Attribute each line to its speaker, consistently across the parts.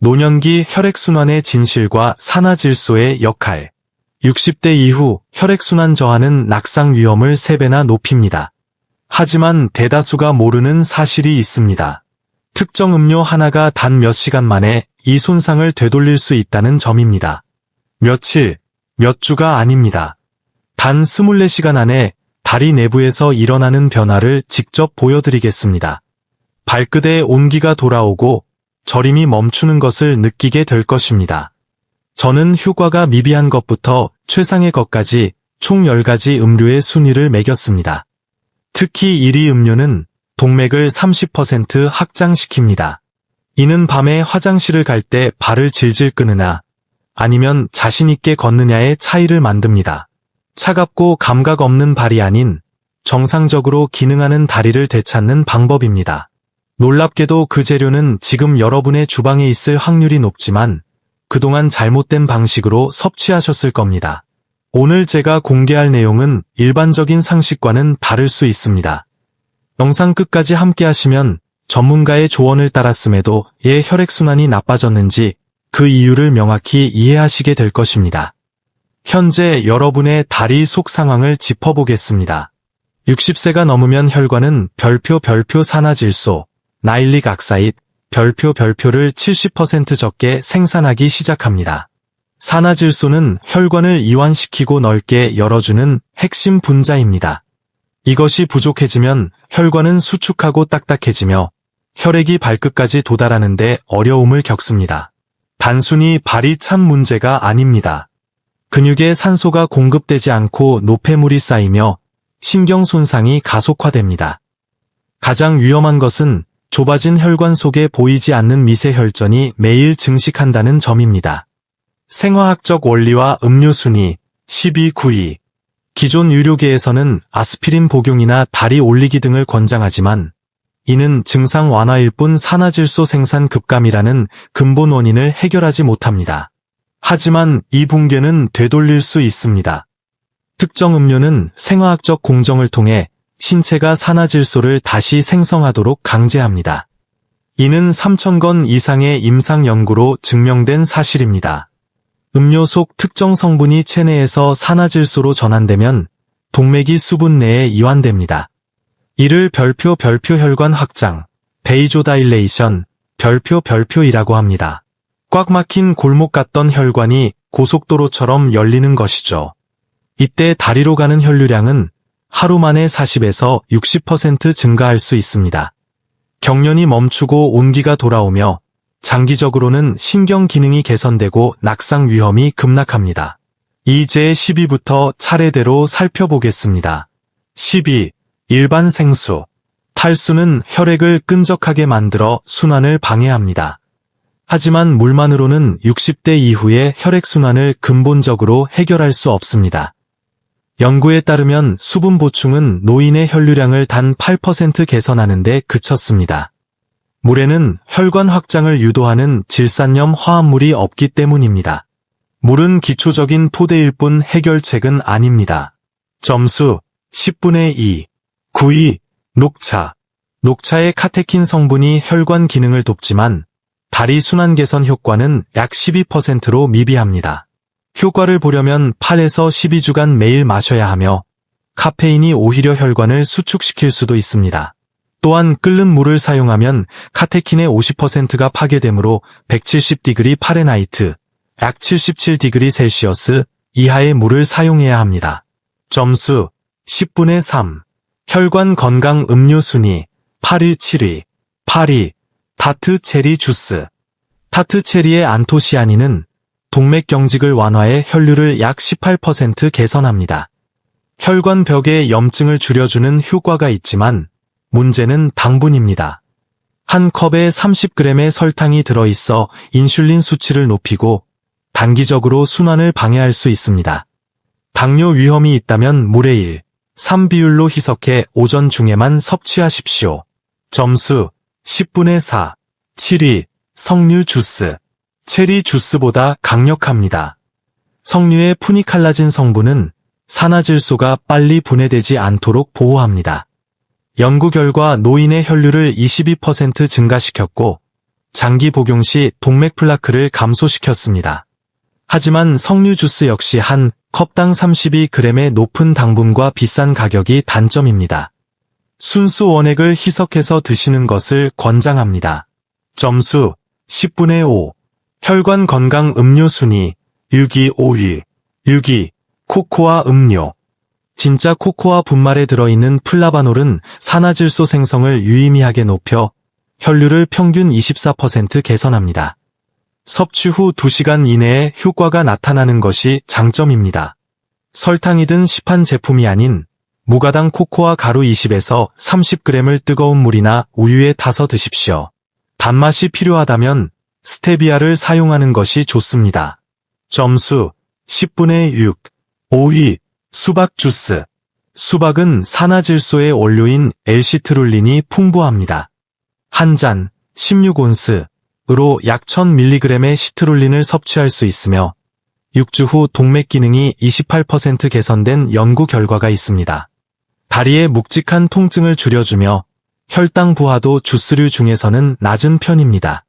Speaker 1: 노년기 혈액순환의 진실과 산화질소의 역할. 60대 이후 혈액순환 저하는 낙상 위험을 3배나 높입니다. 하지만 대다수가 모르는 사실이 있습니다. 특정 음료 하나가 단 몇 시간 만에 이 손상을 되돌릴 수 있다는 점입니다. 며칠, 몇 주가 아닙니다. 단 24시간 안에 다리 내부에서 일어나는 변화를 직접 보여드리겠습니다. 발끝에 온기가 돌아오고 저림이 멈추는 것을 느끼게 될 것입니다. 저는 효과가 미비한 것부터 최상의 것까지 총 10가지 음료의 순위를 매겼습니다. 특히 1위 음료는 동맥을 30% 확장시킵니다. 이는 밤에 화장실을 갈 때 발을 질질 끄느냐 아니면 자신있게 걷느냐의 차이를 만듭니다. 차갑고 감각 없는 발이 아닌 정상적으로 기능하는 다리를 되찾는 방법입니다. 놀랍게도 그 재료는 지금 여러분의 주방에 있을 확률이 높지만 그동안 잘못된 방식으로 섭취하셨을 겁니다. 오늘 제가 공개할 내용은 일반적인 상식과는 다를 수 있습니다. 영상 끝까지 함께 하시면 전문가의 조언을 따랐음에도 왜 혈액순환이 나빠졌는지 그 이유를 명확히 이해하시게 될 것입니다. 현재 여러분의 다리 속 상황을 짚어보겠습니다. 60세가 넘으면 혈관은 별표 산화질소, 나일릭 악사ид, 별표를 70% 적게 생산하기 시작합니다. 산화질소는 혈관을 이완시키고 넓게 열어주는 핵심 분자입니다. 이것이 부족해지면 혈관은 수축하고 딱딱해지며 혈액이 발끝까지 도달하는데 어려움을 겪습니다. 단순히 발이 참 문제가 아닙니다. 근육에 산소가 공급되지 않고 노폐물이 쌓이며 신경 손상이 가속화됩니다. 가장 위험한 것은 좁아진 혈관 속에 보이지 않는 미세 혈전이 매일 증식한다는 점입니다. 생화학적 원리와 음료 순위 10위, 9위. 기존 의료계에서는 아스피린 복용이나 다리 올리기 등을 권장하지만 이는 증상 완화일 뿐 산화질소 생산 급감이라는 근본 원인을 해결하지 못합니다. 하지만 이 붕괴는 되돌릴 수 있습니다. 특정 음료는 생화학적 공정을 통해 신체가 산화질소를 다시 생성하도록 강제합니다. 이는 3,000건 이상의 임상 연구로 증명된 사실입니다. 음료 속 특정 성분이 체내에서 산화질소로 전환되면 동맥이 수분 내에 이완됩니다. 이를 별표 혈관 확장, 베이조다일레이션, 별표이라고 합니다. 꽉 막힌 골목 같던 혈관이 고속도로처럼 열리는 것이죠. 이때 다리로 가는 혈류량은 하루 만에 40에서 60% 증가할 수 있습니다. 경련이 멈추고 온기가 돌아오며 장기적으로는 신경 기능이 개선되고 낙상 위험이 급락합니다. 이제 10위부터 차례대로 살펴보겠습니다. 10위, 일반 생수. 탈수는 혈액을 끈적하게 만들어 순환을 방해합니다. 하지만 물만으로는 60대 이후의 혈액순환을 근본적으로 해결할 수 없습니다. 연구에 따르면 수분 보충은 노인의 혈류량을 단 8% 개선하는 데 그쳤습니다. 물에는 혈관 확장을 유도하는 질산염 화합물이 없기 때문입니다. 물은 기초적인 토대일 뿐 해결책은 아닙니다. 점수 10분의 2. 9위, 녹차. 녹차의 카테킨 성분이 혈관 기능을 돕지만 다리 순환 개선 효과는 약 12%로 미비합니다. 효과를 보려면 8에서 12주간 매일 마셔야 하며 카페인이 오히려 혈관을 수축시킬 수도 있습니다. 또한 끓는 물을 사용하면 카테킨의 50%가 파괴되므로 170° 파레나이트, 약 77° 셀시어스 이하의 물을 사용해야 합니다. 점수 10분의 3. 혈관 건강 음료 순위 8위, 7위. 8위, 타트 체리 주스. 타트 체리의 안토시아닌은 동맥 경직을 완화해 혈류를 약 18% 개선합니다. 혈관 벽의 염증을 줄여주는 효과가 있지만 문제는 당분입니다. 한 컵에 30g의 설탕이 들어있어 인슐린 수치를 높이고 단기적으로 순환을 방해할 수 있습니다. 당뇨 위험이 있다면 물의 1, 3 비율로 희석해 오전 중에만 섭취하십시오. 점수 10분의 4. 7위, 석류 주스. 체리 주스보다 강력합니다. 석류의 푸니칼라진 성분은 산화질소가 빨리 분해되지 않도록 보호합니다. 연구 결과 노인의 혈류를 22% 증가시켰고 장기 복용 시 동맥 플라크를 감소시켰습니다. 하지만 석류 주스 역시 한 컵당 32g의 높은 당분과 비싼 가격이 단점입니다. 순수 원액을 희석해서 드시는 것을 권장합니다. 점수 10분의 5. 혈관 건강 음료 순위 6위 5위 6위 코코아 음료. 진짜 코코아 분말에 들어있는 플라바놀은 산화질소 생성을 유의미하게 높여 혈류를 평균 24% 개선합니다. 섭취 후 2시간 이내에 효과가 나타나는 것이 장점입니다. 설탕이 든 시판 제품이 아닌 무가당 코코아 가루 20에서 30g을 뜨거운 물이나 우유에 타서 드십시오. 단맛이 필요하다면 스테비아를 사용하는 것이 좋습니다. 점수 10분의 6. 5위 수박 주스. 수박은 산화질소의 원료인 L시트룰린이 풍부합니다. 한 잔 16온스으로 약 1000mg의 시트룰린을 섭취할 수 있으며 6주 후 동맥 기능이 28% 개선된 연구 결과가 있습니다. 다리의 묵직한 통증을 줄여주며 혈당 부하도 주스류 중에서는 낮은 편입니다.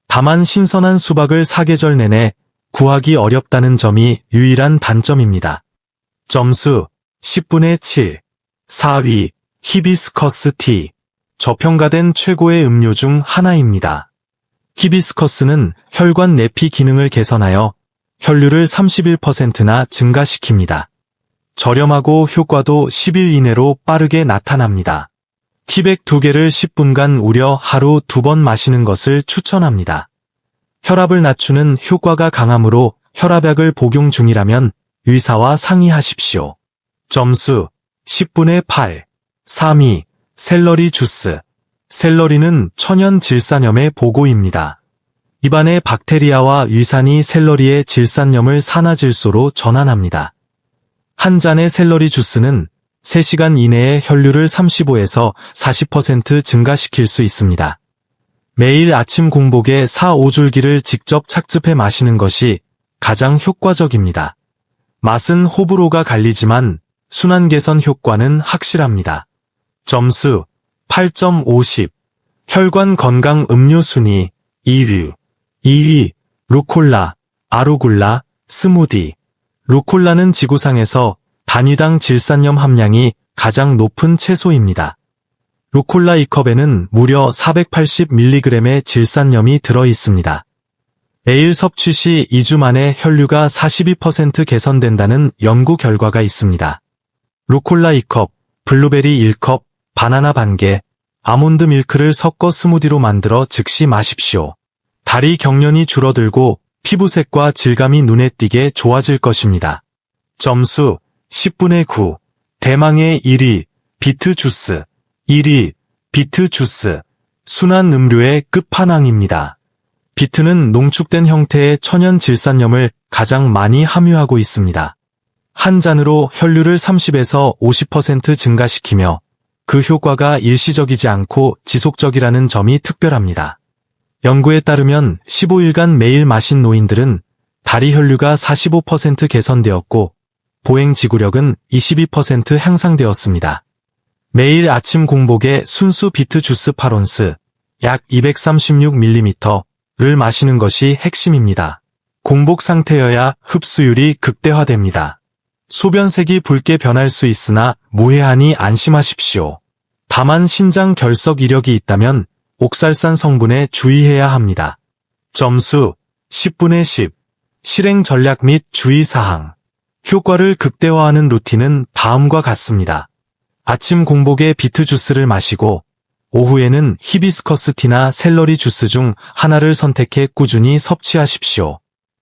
Speaker 1: 다만 신선한 수박을 사계절 내내 구하기 어렵다는 점이 유일한 단점입니다. 점수 10분의 7. 4위 히비스커스 티. 저평가된 최고의 음료 중 하나입니다. 히비스커스는 혈관 내피 기능을 개선하여 혈류를 31%나 증가시킵니다. 저렴하고 효과도 10일 이내로 빠르게 나타납니다. 티백 2개를 10분간 우려 하루 2번 마시는 것을 추천합니다. 혈압을 낮추는 효과가 강하므로 혈압약을 복용 중이라면 의사와 상의하십시오. 점수 10분의 8. 3위 샐러리 주스. 샐러리는 천연 질산염의 보고입니다. 입안의 박테리아와 위산이 샐러리의 질산염을 산화질소로 전환합니다. 한 잔의 샐러리 주스는 3시간 이내에 혈류를 35에서 40% 증가시킬 수 있습니다. 매일 아침 공복에 4-5줄기를 직접 착즙해 마시는 것이 가장 효과적입니다. 맛은 호불호가 갈리지만 순환 개선 효과는 확실합니다. 점수 8.50. 혈관 건강 음료 순위 2위 루콜라, 아루굴라, 스무디. 루콜라는 지구상에서 단위당 질산염 함량이 가장 높은 채소입니다. 루콜라 2컵에는 무려 480mg의 질산염이 들어있습니다. 매일 섭취 시 2주 만에 혈류가 42% 개선된다는 연구 결과가 있습니다. 루콜라 2컵, 블루베리 1컵, 바나나 반개, 아몬드 밀크를 섞어 스무디로 만들어 즉시 마십시오. 다리 경련이 줄어들고 피부색과 질감이 눈에 띄게 좋아질 것입니다. 점수 10분의 9. 대망의 1위 비트 주스. 1위 비트 주스. 순한 음료의 끝판왕입니다. 비트는 농축된 형태의 천연 질산염을 가장 많이 함유하고 있습니다. 한 잔으로 혈류를 30에서 50% 증가시키며 그 효과가 일시적이지 않고 지속적이라는 점이 특별합니다. 연구에 따르면 15일간 매일 마신 노인들은 다리 혈류가 45% 개선되었고 보행 지구력은 22% 향상되었습니다. 매일 아침 공복에 순수 비트 주스 8온스, 약 236ml를 마시는 것이 핵심입니다. 공복 상태여야 흡수율이 극대화됩니다. 소변색이 붉게 변할 수 있으나 무해하니 안심하십시오. 다만 신장 결석 이력이 있다면 옥살산 성분에 주의해야 합니다. 점수 10분의 10. 실행 전략 및 주의사항. 효과를 극대화하는 루틴은 다음과 같습니다. 아침 공복에 비트 주스를 마시고 오후에는 히비스커스 티나 샐러리 주스 중 하나를 선택해 꾸준히 섭취하십시오.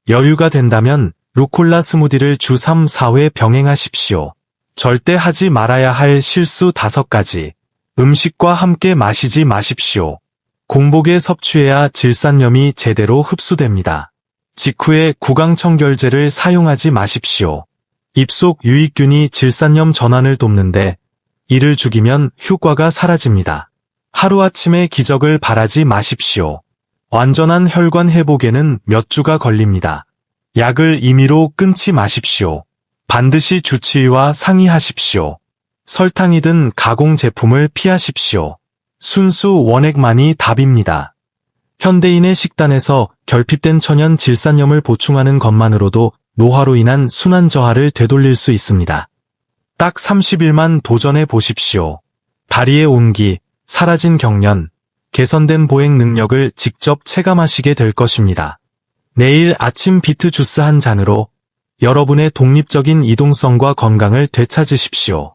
Speaker 1: 여유가 된다면 루콜라 스무디를 주 3, 4회 병행하십시오. 절대 하지 말아야 할 실수 5가지. 음식과 함께 마시지 마십시오. 공복에 섭취해야 질산염이 제대로 흡수됩니다. 직후에 구강청결제를 사용하지 마십시오. 입속 유익균이 질산염 전환을 돕는데 이를 죽이면 효과가 사라집니다. 하루아침에 기적을 바라지 마십시오. 완전한 혈관 회복에는 몇 주가 걸립니다. 약을 임의로 끊지 마십시오. 반드시 주치의와 상의하십시오. 설탕이 든 가공 제품을 피하십시오. 순수 원액만이 답입니다. 현대인의 식단에서 결핍된 천연 질산염을 보충하는 것만으로도 노화로 인한 순환 저하를 되돌릴 수 있습니다. 딱 30일만 도전해 보십시오. 다리의 온기, 사라진 경련, 개선된 보행 능력을 직접 체감하시게 될 것입니다. 내일 아침 비트 주스 한 잔으로 여러분의 독립적인 이동성과 건강을 되찾으십시오.